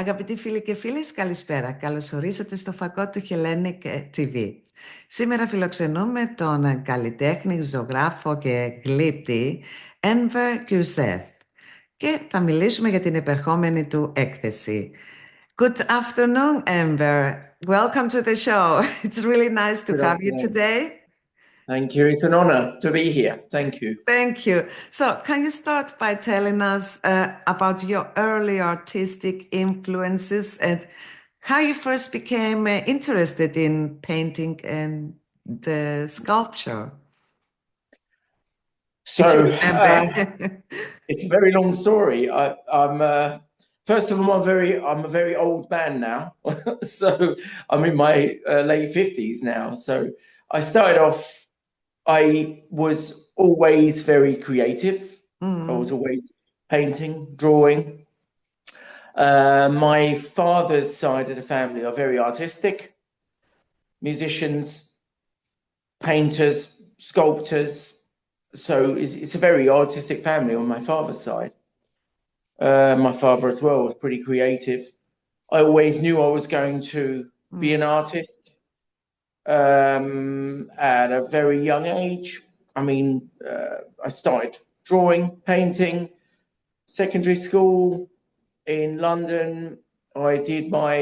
Αγαπητοί φίλοι και φίλες, καλησπέρα. Καλώς ορίσατε στο Φακό του HellenicTV. Σήμερα φιλοξενούμε τον καλλιτέχνη, ζωγράφο και γλύπτη Enver Gursev και θα μιλήσουμε για την επερχόμενη του έκθεση. Good afternoon, Enver. Welcome to the show. It's really nice to have you today. Thank you. It's an honor to be here. Thank you. Thank you. So, can you start by telling us about your early artistic influences and how you first became interested in painting and sculpture? So, it's a very long story. I'm first of all, I'm a very old man now. So, I'm in my late 50s now. So, I started off. I was always very creative. I was always painting, drawing. My father's side of the family are very artistic. Musicians, painters, sculptors. So it's a very artistic family on my father's side. My father as well was pretty creative. I always knew I was going to be an artist. At a very young age. I mean, I started drawing, painting, secondary school in London. I did my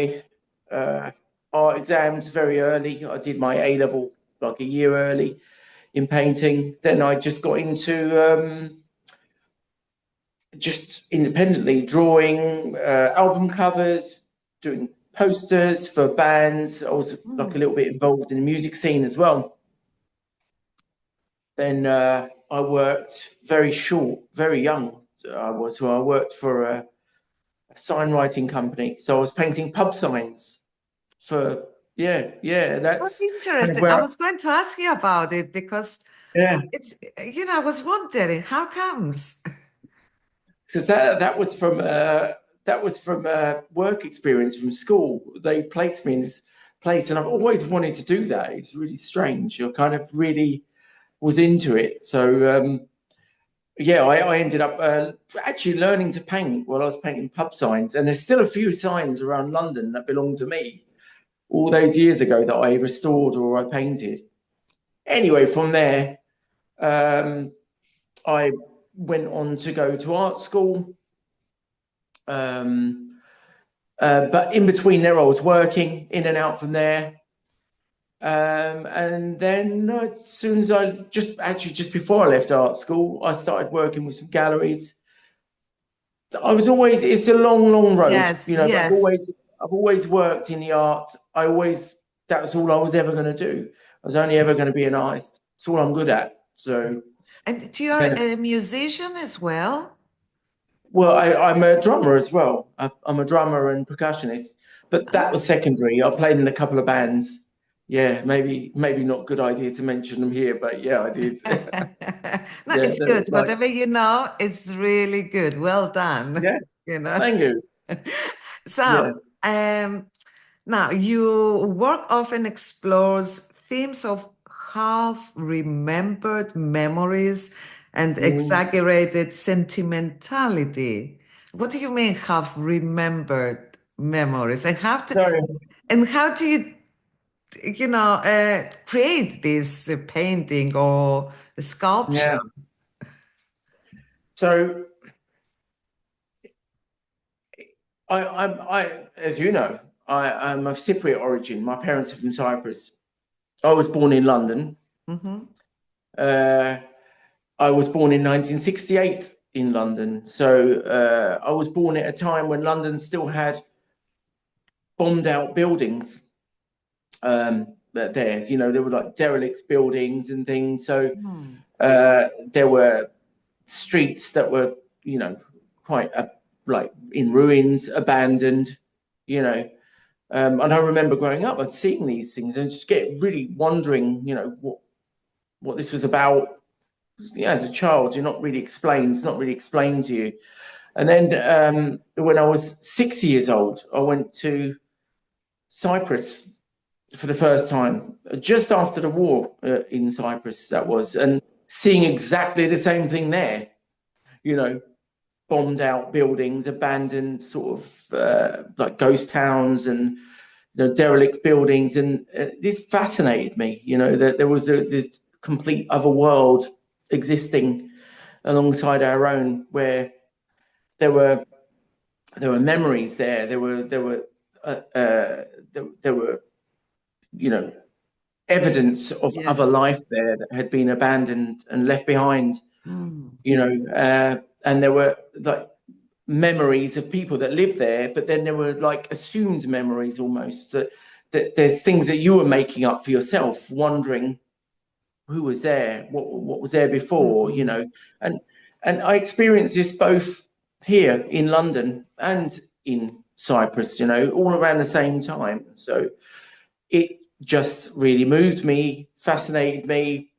art exams very early. I did my A-level like a year early in painting. Then I just got into just independently drawing album covers, doing posters for bands. I was like a little bit involved in the music scene as well. Then I worked very young. I worked for a sign writing company. So I was painting pub signs for, that's interesting. I was going to ask you about it because it's, I was wondering, how comes? So that was from a work experience from school. They placed me in this place and I've always wanted to do that. It's really strange. I kind of really was into it. So, I ended up actually learning to paint while I was painting pub signs. And there's still a few signs around London that belong to me all those years ago that I restored or I painted. Anyway, from there, I went on to go to art school. But in between there, I was working in and out from there. And then as soon as just before I left art school, I started working with some galleries. I was always, it's a long, long road. Yes, I've always worked in the art. That was all I was ever going to do. I was only ever going to be an artist. It's all I'm good at. So. And you're a musician as well? Well, I'm a drummer as well. I'm a drummer and percussionist, but that was secondary. I played in a couple of bands. Yeah, maybe not a good idea to mention them here, but yeah, I did. No, it's good. Whatever you know, it's really good. Well done. Yeah, thank you. So, now your work often explores themes of half-remembered memories and exaggerated sentimentality. What do you mean half-remembered memories? And how do you create this painting or sculpture? So, I as you know, I'm of Cypriot origin. My parents are from Cyprus. I was born in London. I was born in 1968 in London. So I was born at a time when London still had bombed out buildings there. There were like derelict buildings and things. So there were streets that were, quite like in ruins, abandoned, and I remember growing up and seeing these things and just really wondering, what this was about. As a child, it's not really explained to you. And then when I was 6 years old, I went to Cyprus for the first time, just after the war in Cyprus, that was, and seeing exactly the same thing there, bombed out buildings, abandoned sort of like ghost towns and derelict buildings, and this fascinated me. That there was this complete other world existing alongside our own, where there were memories there. There were evidence of other life there that had been abandoned and left behind. And there were like memories of people that lived there, but then there were like assumed memories almost, that there's things that you were making up for yourself, wondering who was there, what was there before, and I experienced this both here in London and in Cyprus, all around the same time. So it just really moved me, fascinated me,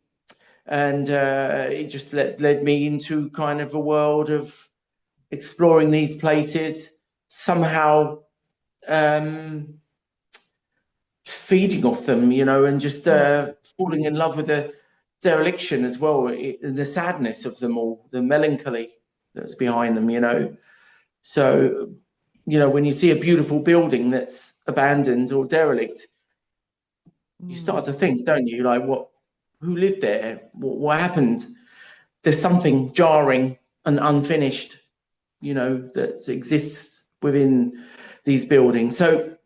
and it just led me into kind of a world of exploring these places, somehow feeding off them, and just falling in love with the dereliction as well, and the sadness of them all, the melancholy that's behind them, So, when you see a beautiful building that's abandoned or derelict, you start to think, don't you, like, who lived there? What happened? There's something jarring and unfinished, that exists within these buildings. So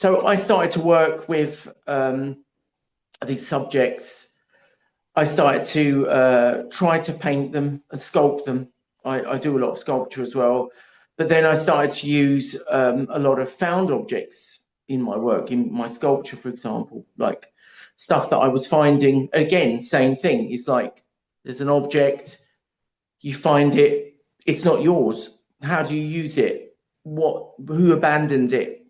I started to work with these subjects. I started to try to paint them and sculpt them. I do a lot of sculpture as well. But then I started to use a lot of found objects in my work, in my sculpture, for example, like stuff that I was finding. Again, same thing. It's like there's an object, you find it, it's not yours. How do you use it? Who abandoned it?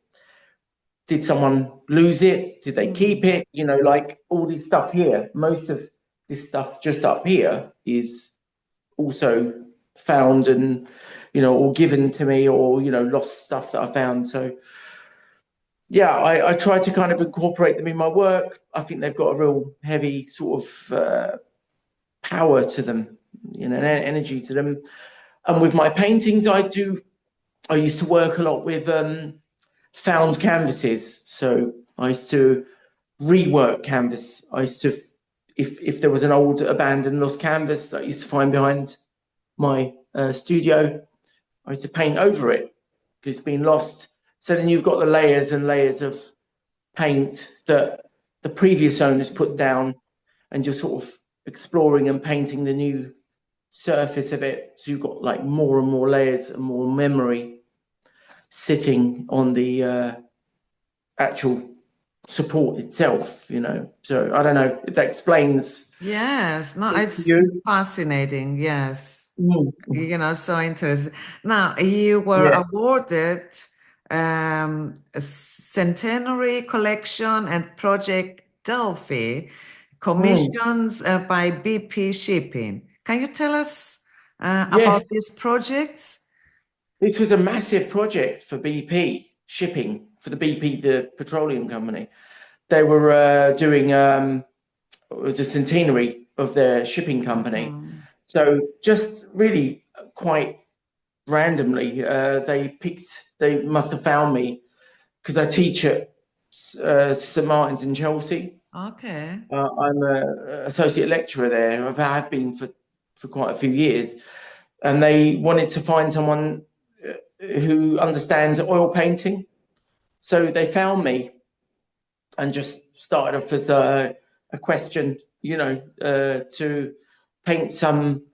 Did someone lose it? Did they keep it? Like all this stuff here. Most of this stuff just up here is also found and, or given to me, or, lost stuff that I found. So, yeah, I try to kind of incorporate them in my work. I think they've got a real heavy sort of power to them, energy to them. And with my paintings, I used to work a lot with found canvases. So I used to rework canvas. I used to, if there was an old abandoned lost canvas that I used to find behind my studio, I used to paint over it because it's been lost. So then you've got the layers and layers of paint that the previous owners put down, and you're sort of exploring and painting the new surface of it. So you've got like more and more layers and more memory sitting on the actual support itself, So I don't know if that explains. Yes, no, it's fascinating. Yes. So interesting. Now, you were awarded a Centenary Collection and Project Delphi commissions by BP Shipping. Can you tell us about these projects? It was a massive project for BP Shipping, for the BP, the petroleum company. They were doing the centenary of their shipping company. So just really quite randomly, they must have found me because I teach at St Martin's in Chelsea. Okay. I'm an associate lecturer there. I have been for quite a few years. And they wanted to find someone who understands oil painting. So they found me and just started off as a question, to paint some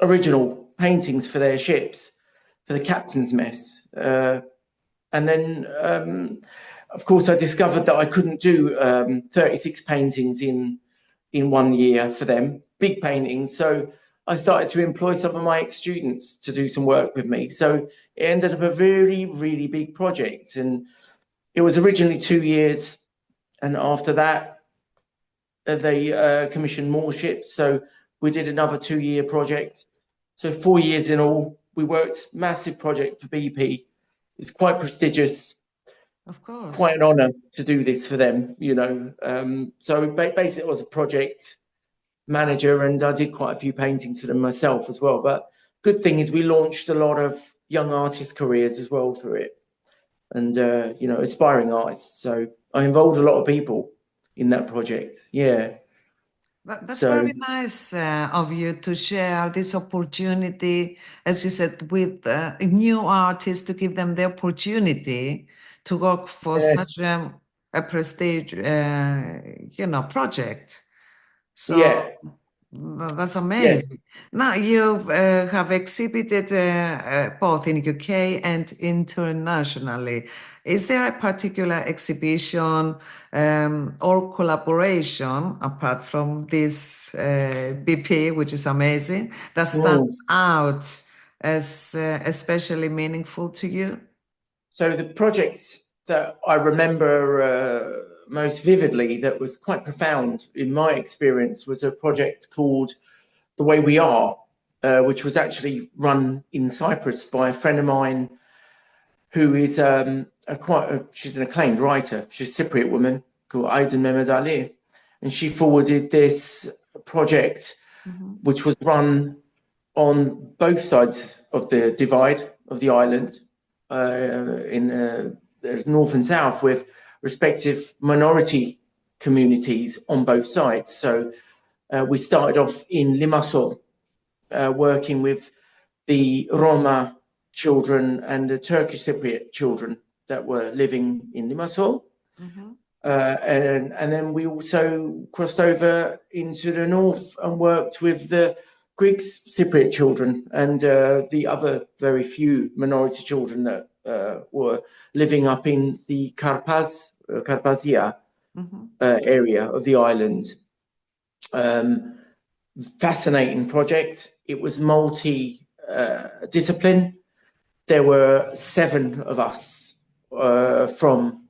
original paintings for their ships, for the captain's mess. And then, of course, I discovered that I couldn't do 36 paintings in 1 year for them, big paintings. So I started to employ some of my ex-students to do some work with me. So it ended up a really, really big project. And it was originally 2 years. And after that, they commissioned more ships. So we did another 2-year project. So 4 years in all. We worked, massive project for BP. It's quite prestigious. Of course. Quite an honor to do this for them, So basically it was a project manager, and I did quite a few paintings for them myself as well. But good thing is we launched a lot of young artist careers as well through it, and you know, aspiring artists. So I involved a lot of people in that project. Yeah. That's very nice of you to share this opportunity, as you said, with new artists, to give them the opportunity to work for such a prestige, you know, project. So that's amazing. Now you have exhibited both in UK and internationally. Is there a particular exhibition or collaboration, apart from this BP, which is amazing, that stands out as especially meaningful to you? So the project that I remember most vividly, that was quite profound in my experience, was a project called The Way We Are, which was actually run in Cyprus by a friend of mine who is she's an acclaimed writer. She's a Cypriot woman called Aydin Mehmet Ali, and she forwarded this project, which was run on both sides of the divide of the island, in north and south, with respective minority communities on both sides. So we started off in Limassol, working with the Roma children and the Turkish Cypriot children that were living in Limassol. And then we also crossed over into the north and worked with the Greek Cypriot children and the other very few minority children that were living up in the Carpathia area of the island. Fascinating project. It was multi-discipline. There were 7 of us from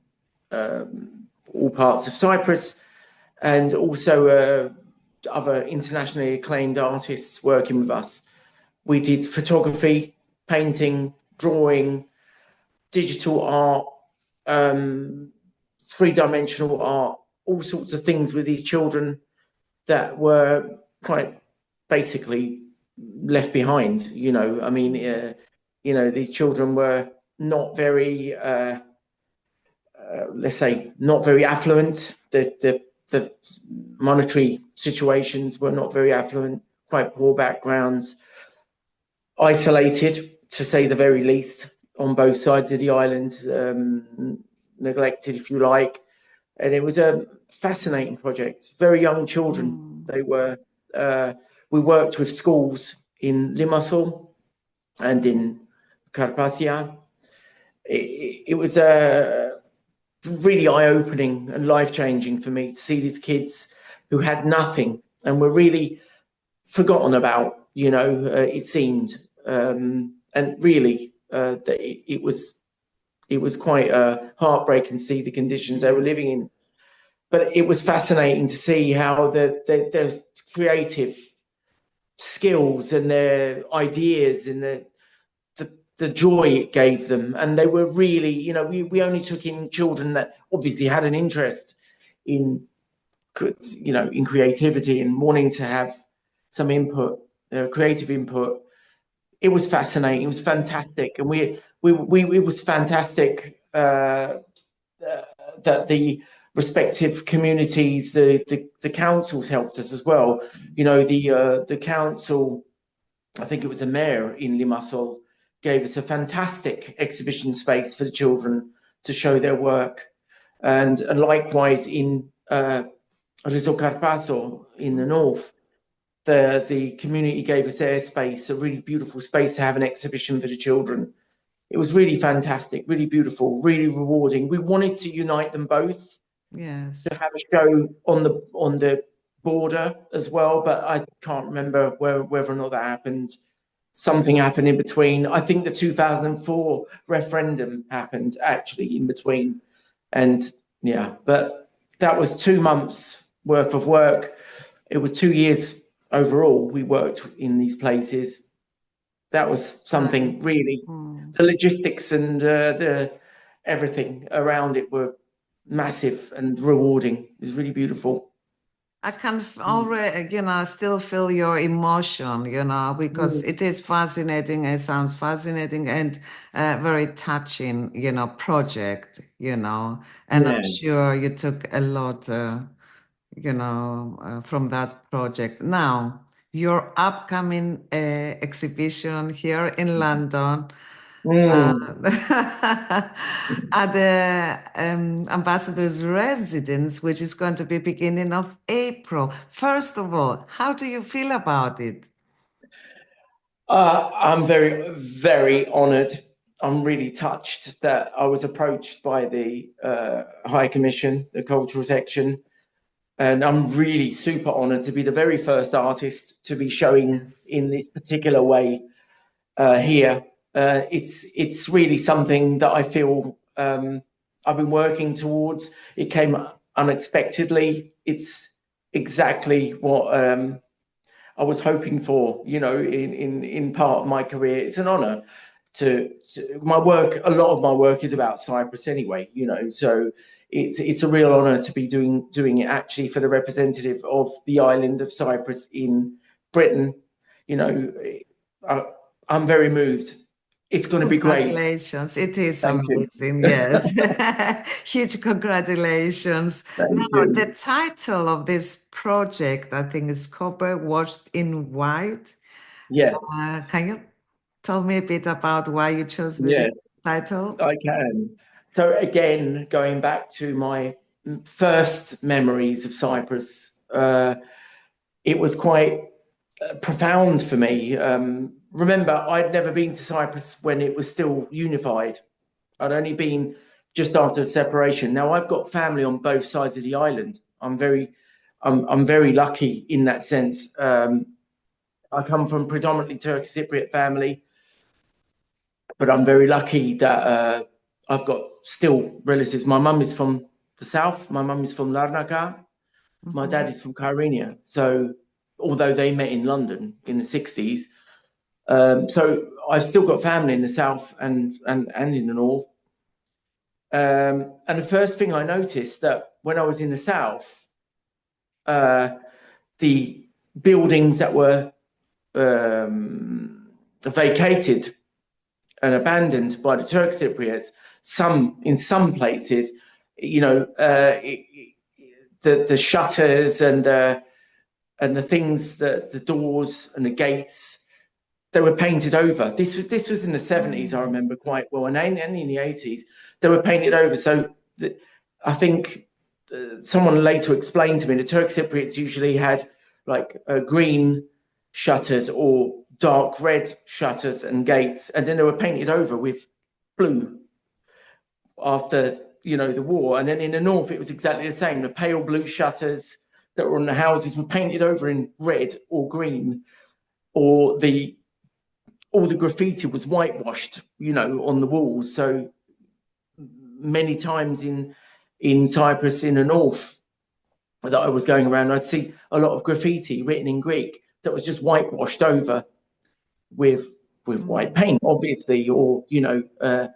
all parts of Cyprus, and also other internationally acclaimed artists working with us. We did photography, painting, drawing, digital art, 3-dimensional art, all sorts of things with these children that were quite basically left behind. You know, I mean, you know, these children were not very, let's say, not very affluent. The monetary situations were not very affluent, quite poor backgrounds, isolated, to say the very least, on both sides of the island, neglected, if you like. And it was a fascinating project. Very young children. They were. We worked with schools in Limassol and in Carpathia. It was really eye-opening and life-changing for me to see these kids who had nothing and were really forgotten about, you know, it seemed. And really, it was quite heartbreaking to see the conditions they were living in. But it was fascinating to see how the creative skills and their ideas and the joy it gave them. And they were really, you know, we only took in children that obviously had an interest in, you know, in creativity and wanting to have some input, creative input. It was fascinating. It was fantastic. And it was fantastic that the respective communities, the councils helped us as well. You know, the council, I think it was the mayor in Limassol, gave us a fantastic exhibition space for the children to show their work. And likewise in Rizocarpasso in the north, the community gave us their space, a really beautiful space to have an exhibition for the children. It was really fantastic, really beautiful, really rewarding. We wanted to unite them both. Yes. To have a show on the border as well, but I can't remember whether or not that happened. Something happened in between. I think the 2004 referendum happened actually in between. And yeah, but that was 2 months worth of work. It was 2 years overall we worked in these places. That was something really, the logistics and the everything around it were massive and rewarding. It was really beautiful. I can already, still feel your emotion, because it is fascinating. It sounds fascinating and very touching, project, and I'm sure you took a lot, from that project. Now, your upcoming exhibition here in London, at the ambassador's residence, which is going to be beginning of April. First of all, how do you feel about it? I'm very, very honoured. I'm really touched that I was approached by the High Commission, the cultural section, and I'm really super honoured to be the very first artist to be showing in this particular way here. It's really something that I feel I've been working towards. It came unexpectedly. It's exactly what I was hoping for, in part of my career. It's an honor to my work. A lot of my work is about Cyprus anyway, so it's a real honor to be doing it actually for the representative of the island of Cyprus in Britain. I'm very moved. It's going to be great. Congratulations. It is amazing. Yes. Huge congratulations. Now, the title of this project, I think, is Copper Washed in White. Yes. Can you tell me a bit about why you chose the title? I can. So again, going back to my first memories of Cyprus, it was quite profound for me. Remember, I'd never been to Cyprus when it was still unified. I'd only been just after the separation. Now I've got family on both sides of the island. I'm very lucky in that sense. I come from predominantly Turkish Cypriot family, but I'm very lucky that I've got still relatives. My mum is from the south. My mum is from Larnaca. My dad is from Kyrenia. So although they met in London in the 60s, so I've still got family in the south and in the north. And the first thing I noticed that when I was in the south, the buildings that were vacated and abandoned by the Turkish Cypriots, in some places, the shutters and the things, the doors and the gates, they were painted over. This was in the 70s, I remember quite well, and in the 80s, they were painted over. So I think someone later explained to me the Turkish Cypriots usually had like green shutters or dark red shutters and gates, and then they were painted over with blue after the war. And then in the north, it was exactly the same. The pale blue shutters that were on the houses were painted over in red or green, or all the graffiti was whitewashed, on the walls. So many times in Cyprus, in the north, that I was going around, I'd see a lot of graffiti written in Greek that was just whitewashed over with white paint, obviously, or there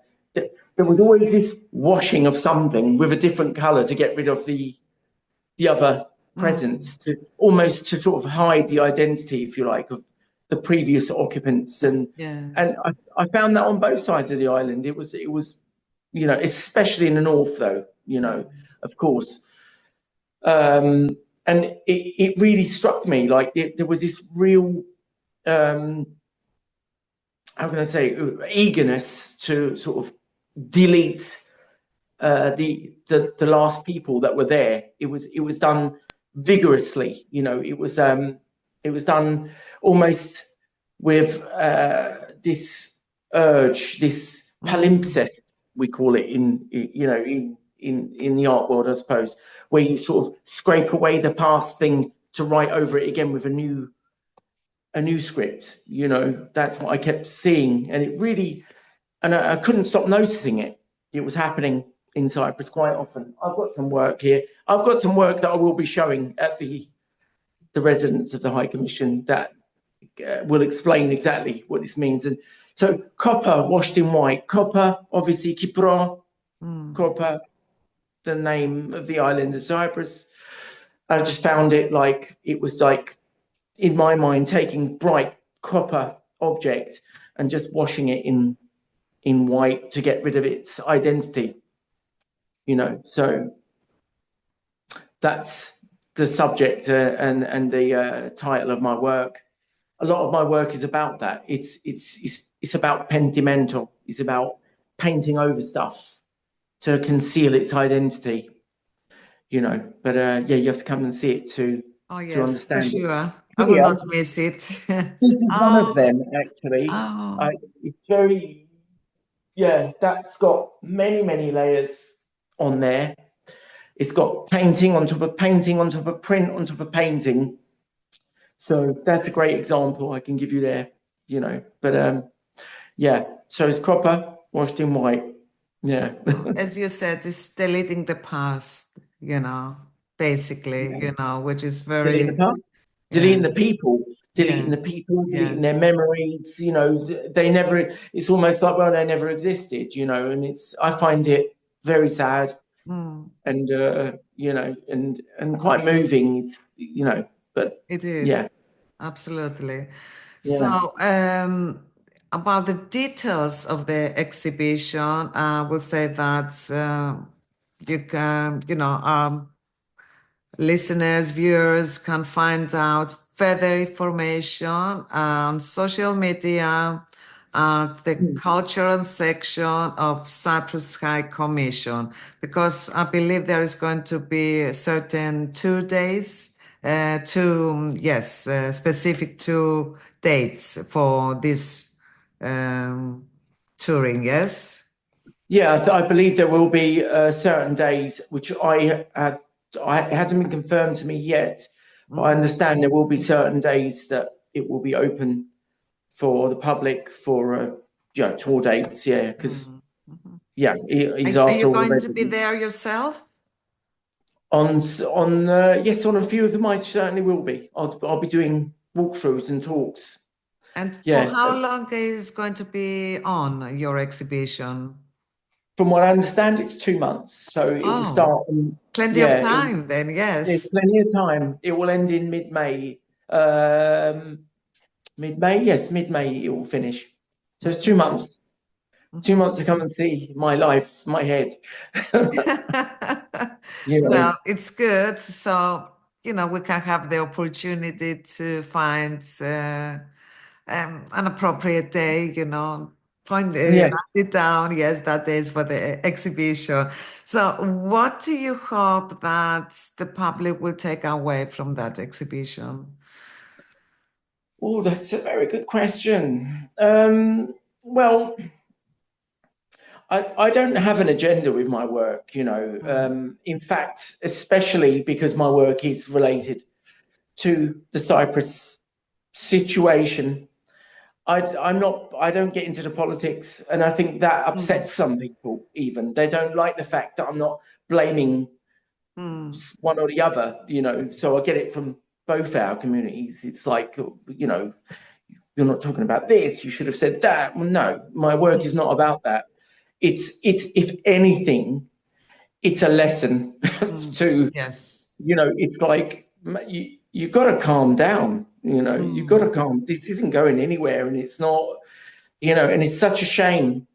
was always this washing of something with a different color to get rid of the other presence, to almost to sort of hide the identity, if you like, of the previous occupants. And I found that on both sides of the island. It was especially in the north, though, of course. And it really struck me, like there was this real how can I say, eagerness to sort of delete the last people that were there. It was done vigorously, it was done almost with this urge, this palimpsest, we call it in the art world, I suppose, where you sort of scrape away the past thing to write over it again with a new script. That's what I kept seeing, and it really, and I couldn't stop noticing it. It was happening in Cyprus quite often. I've got some work here. I've got some work that I will be showing at the residence of the High Commission that will explain exactly what this means. And so, copper washed in white. Copper, obviously, Kipro, copper, the name of the island of Cyprus. I just found it like, it was like, in my mind, taking bright copper object and just washing it in white to get rid of its identity, you know. So that's the subject and the title of my work. A lot of my work is about that. It's about pentimento. It's about painting over stuff to conceal its identity, you know. But yeah, you have to come and see it to understand for sure. it. I will not miss it. This is one of them, actually. Oh. It's very, yeah, that's got many, many layers on there. It's got painting on top of painting on top of print on top of painting. So that's a great example I can give you there, you know. But yeah, so it's copper washed in white. Yeah. As you said, it's deleting the past, you know, basically, you know, which is very... Deleting the past, deleting the people, deleting their memories, you know, they never, it's almost like, well, they never existed, you know, and I find it very sad and, you know, and quite moving, you know, but it is. Yeah. Absolutely. Yeah. So, about the details of the exhibition, I will say that you can, you know, listeners, viewers can find out further information on social media at the cultural section of Cyprus High Commission, because I believe there is going to be a certain 2 days, specific 2 dates for this touring, yes? Yeah, I believe there will be certain days, which it hasn't been confirmed to me yet, but I understand there will be certain days that it will be open for the public for tour dates. Yeah, because he's Are after you all going to be there yourself? On a few of them I certainly will be. I'll be doing walkthroughs and talks. And for how long is going to be on your exhibition? From what I understand, it's 2 months. So it will start. Plenty of time then, yes. There's plenty of time. It will end in mid-May. Mid-May it will finish. So it's 2 months. 2 months to come and see my life, my head. You know. Well, it's good. So, you know, we can have the opportunity to find an appropriate day, you know, write it down. Yes, that is for the exhibition. So what do you hope that the public will take away from that exhibition? Oh, that's a very good question. Well, I don't have an agenda with my work, you know. In fact, especially because my work is related to the Cyprus situation, I don't get into the politics, and I think that upsets some people. Even they don't like the fact that I'm not blaming one or the other, you know. So I get it from both our communities. It's like, you know, you're not talking about this. You should have said that. Well, no, my work is not about that. It's if anything, it's a lesson to, you know, it's like you've got to calm down, you know, you've got to calm. This isn't going anywhere, and it's not, you know, and it's such a shame.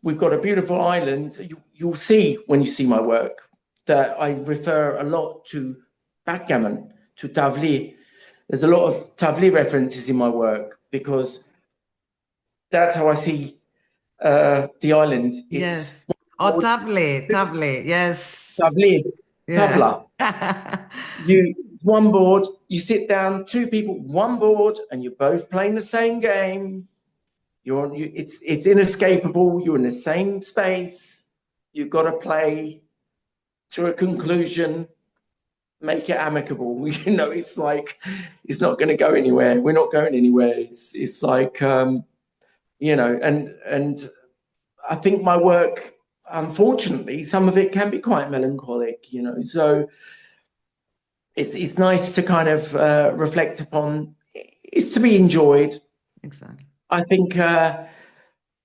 We've got a beautiful island. You'll see when you see my work that I refer a lot to backgammon, to tavli. There's a lot of tavli references in my work because that's how I see the island. Yes. Tavli, yes. Tavli, tavla. You one board, you sit down, 2 people, one board, and you're both playing the same game. It's inescapable. You're in the same space. You've got to play to a conclusion. Make it amicable. You know, it's like it's not going to go anywhere. We're not going anywhere. It's like you know, and I think my work, unfortunately, some of it can be quite melancholic, you know. So it's nice to kind of reflect upon. It's to be enjoyed. Exactly. I think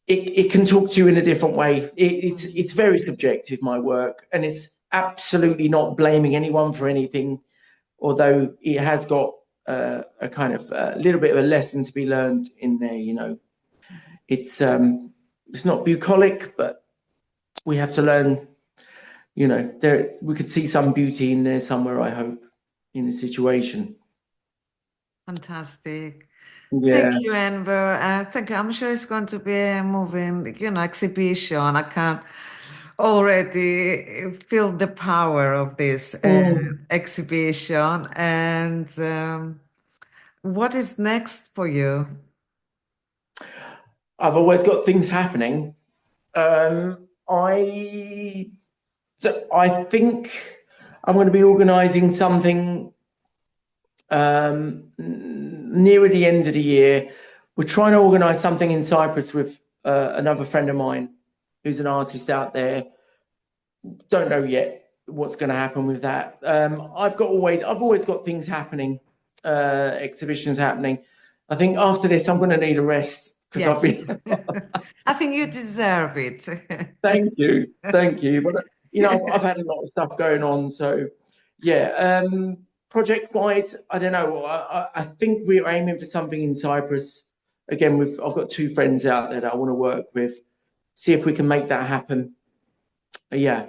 it can talk to you in a different way. It's very subjective, my work, and it's absolutely not blaming anyone for anything, although it has got a kind of a little bit of a lesson to be learned in there. You know, it's not bucolic, but we have to learn. You know, we could see some beauty in there somewhere, I hope, in the situation. Fantastic. Yeah. Thank you, Enver. I'm sure it's going to be a moving, exhibition. I can already feel the power of this exhibition. And what is next for you? I've always got things happening. I think I'm going to be organising something nearer the end of the year. We're trying to organise something in Cyprus with another friend of mine who's an artist out there. Don't know yet what's going to happen with that. I've always got things happening, exhibitions happening. I think after this I'm going to need a rest because I've been. I think you deserve it. Thank you. But I've had a lot of stuff going on, so yeah. Project-wise, I don't know. I think we're aiming for something in Cyprus. Again, I've got two friends out there that I want to work with. See if we can make that happen. Yeah.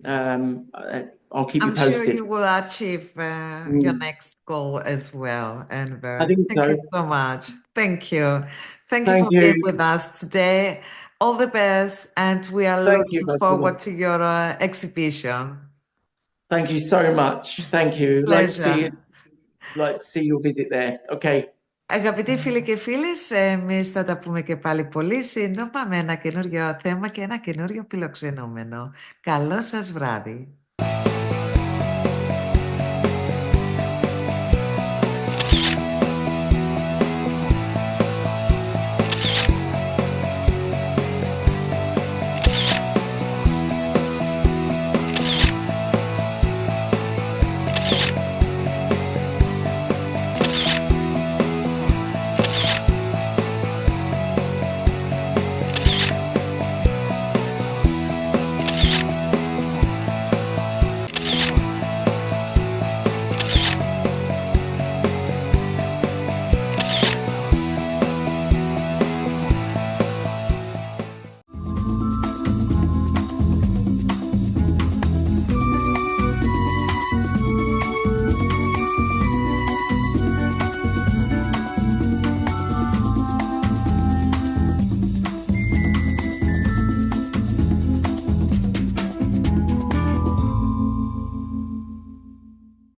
I'll keep you posted. I'm sure you will achieve your next goal as well, Enver. I think Thank you so much. Thank you. Thank you for being with us today. All the best, and we are looking forward to your exhibition. Thank you so much. Thank you. Pleasure. Like to see your visit there. Okay. Αγαπητοί φίλοι και φίλες, εμείς θα τα πούμε και πάλι πολύ σύντομα με ένα καινούριο θέμα και ένα καινούριο φιλοξενούμενο. Καλό σας βράδυ.